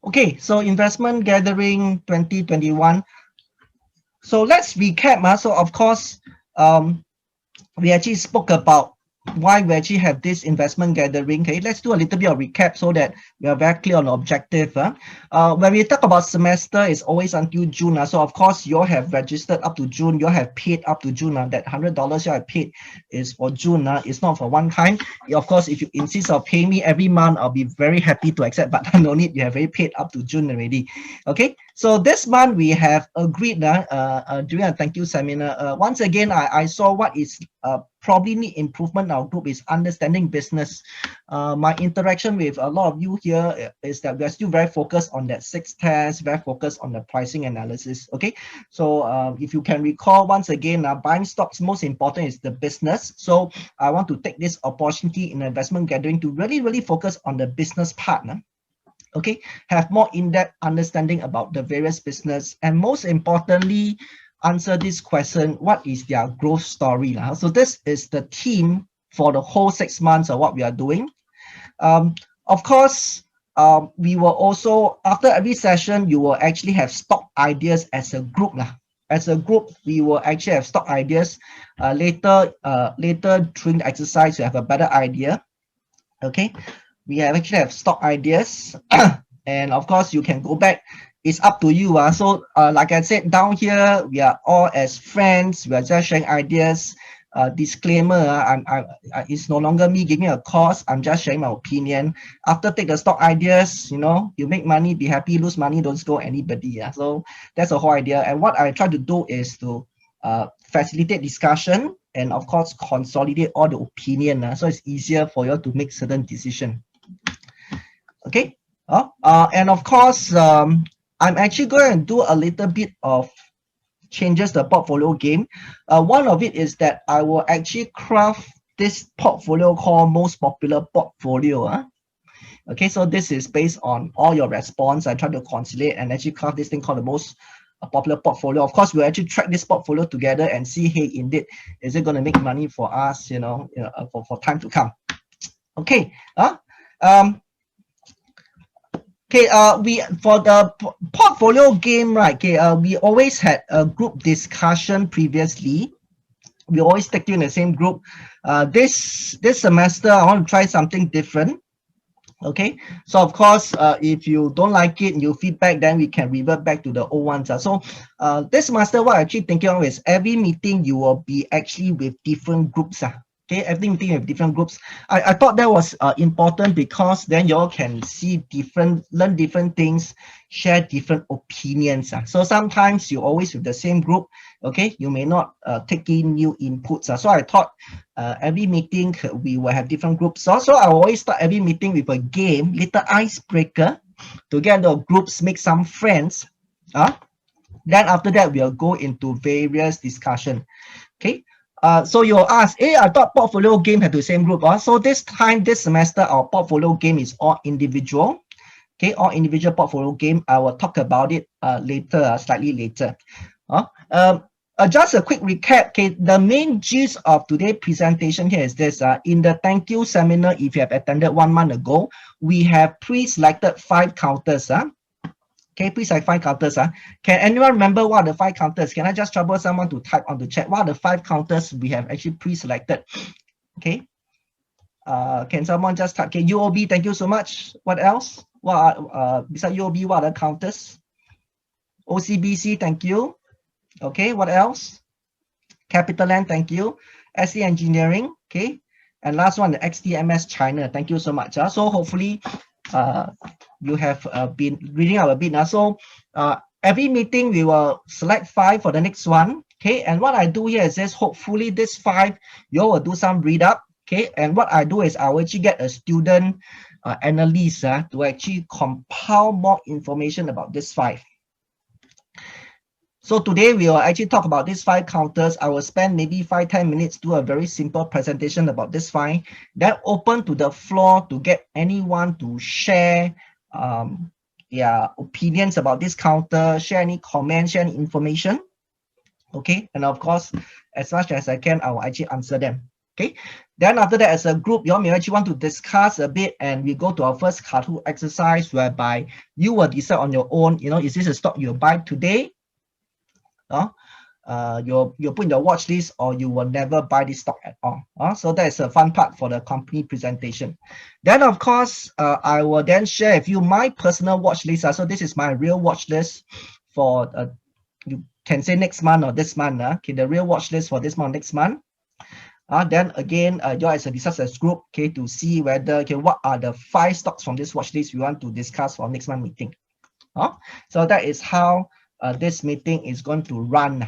Okay, so investment gathering 2021. So let's recap. So of course, we actually spoke about why we actually have this investment gathering. Okay, let's do a little bit of recap so that we are very clear on the objective. When we talk about semester, it's always until June. So of course, you all have registered up to June. You all have paid up to June. That $100 you have paid is for June. It's not for one time. Of course, if you insist on paying me every month, I'll be very happy to accept, but no need. You have already paid up to June already. Okay, so this month we have agreed during a thank you seminar. Once again, I saw what is probably need improvement in our group is understanding business. My interaction with a lot of you here is that we are still very focused on that 6 tests, very focused on the pricing analysis. Okay, so if you can recall, once again, buying stocks, most important is the business. So I want to take this opportunity in investment gathering to really focus on the business part. Okay, have more in-depth understanding about the various business, and most importantly, answer this question: what is their growth story? So this is the theme for the whole 6 months of what we are doing. Of course, we will also, after every session, you will actually have stock ideas as a group. As a group, we will actually have stock ideas. Later during the exercise, you have a better idea. Okay, we actually have stock ideas. And of course, you can go back. It's up to you. So like I said, down here, we are all as friends. We are just sharing ideas. Disclaimer, it's no longer me giving a course. I'm just sharing my opinion. After take the stock ideas, you make money, be happy, lose money, don't scold anybody. So that's the whole idea. And what I try to do is to facilitate discussion and of course consolidate all the opinion. So it's easier for you to make certain decision. Okay. And of course, I'm actually going to do a little bit of changes the portfolio game. One of it is that I will actually craft this portfolio called most popular portfolio. Okay, so this is based on all your response. I try to conciliate and actually craft this thing called the most popular portfolio. Of course, we'll actually track this portfolio together and see, hey, indeed, is it going to make money for us, for time to come? Okay. Okay, we for the portfolio game, right? Okay, we always had a group discussion previously. We always stick you in the same group. This semester, I want to try something different. Okay, so of course, if you don't like it, you feedback, then we can revert back to the old ones. So this semester, what I'm actually thinking of is every meeting you will be actually with different groups. Okay, every meeting with different groups. I thought that was important because then you all can see learn different things, share different opinions. So sometimes you're always with the same group. Okay, you may not take in new inputs. So I thought every meeting we will have different groups. So I will always start every meeting with a game, little icebreaker, to get the groups, make some friends. Then after that, we'll go into various discussion. Okay. So you'll ask, hey, I thought portfolio game had the same group. So this semester, our portfolio game is all individual. Okay, all individual portfolio game. I will talk about it later, slightly later. Just a quick recap. Okay, the main gist of today's presentation here is this. In the thank you seminar, if you have attended 1 month ago, we have pre-selected 5 counters. Okay, please have 5 counters. Can anyone remember what are the 5 counters? Can I just trouble someone to type on the chat? What are the 5 counters we have actually pre-selected? Okay. Can someone just type? Okay, UOB, thank you so much. What else? What besides UOB, what are the counters? OCBC, thank you. Okay, what else? CapitaLand, thank you. SC Engineering, okay. And last one, the XTMS China. Thank you so much. So hopefully, you have been reading out a bit. So every meeting we will select 5 for the next one. Okay, and what I do here is this: hopefully this 5 you will do some read up. Okay, and what I do is I will actually get a student analyst to actually compile more information about this 5. So today we will actually talk about these 5 counters. I will spend maybe 5-10 minutes to do a very simple presentation about this 5. Then open to the floor to get anyone to share their opinions about this counter, share any comments, share any information. Okay, and of course, as much as I can, I will actually answer them. Okay, then after that, as a group, you all may actually want to discuss a bit, and we go to our first cartoon exercise whereby you will decide on your own, is this a stock you buy today? You'll put in your watch list, or you will never buy this stock at all. So that's a fun part for the company presentation. Then of course, I will then share with you my personal watch list. So this is my real watch list for you can say next month or this month. Okay, the real watch list for this month, next month. Then again, you as a discuss group, okay, to see whether what are the 5 stocks from this watch list we want to discuss for next month meeting. So that is how this meeting is going to run.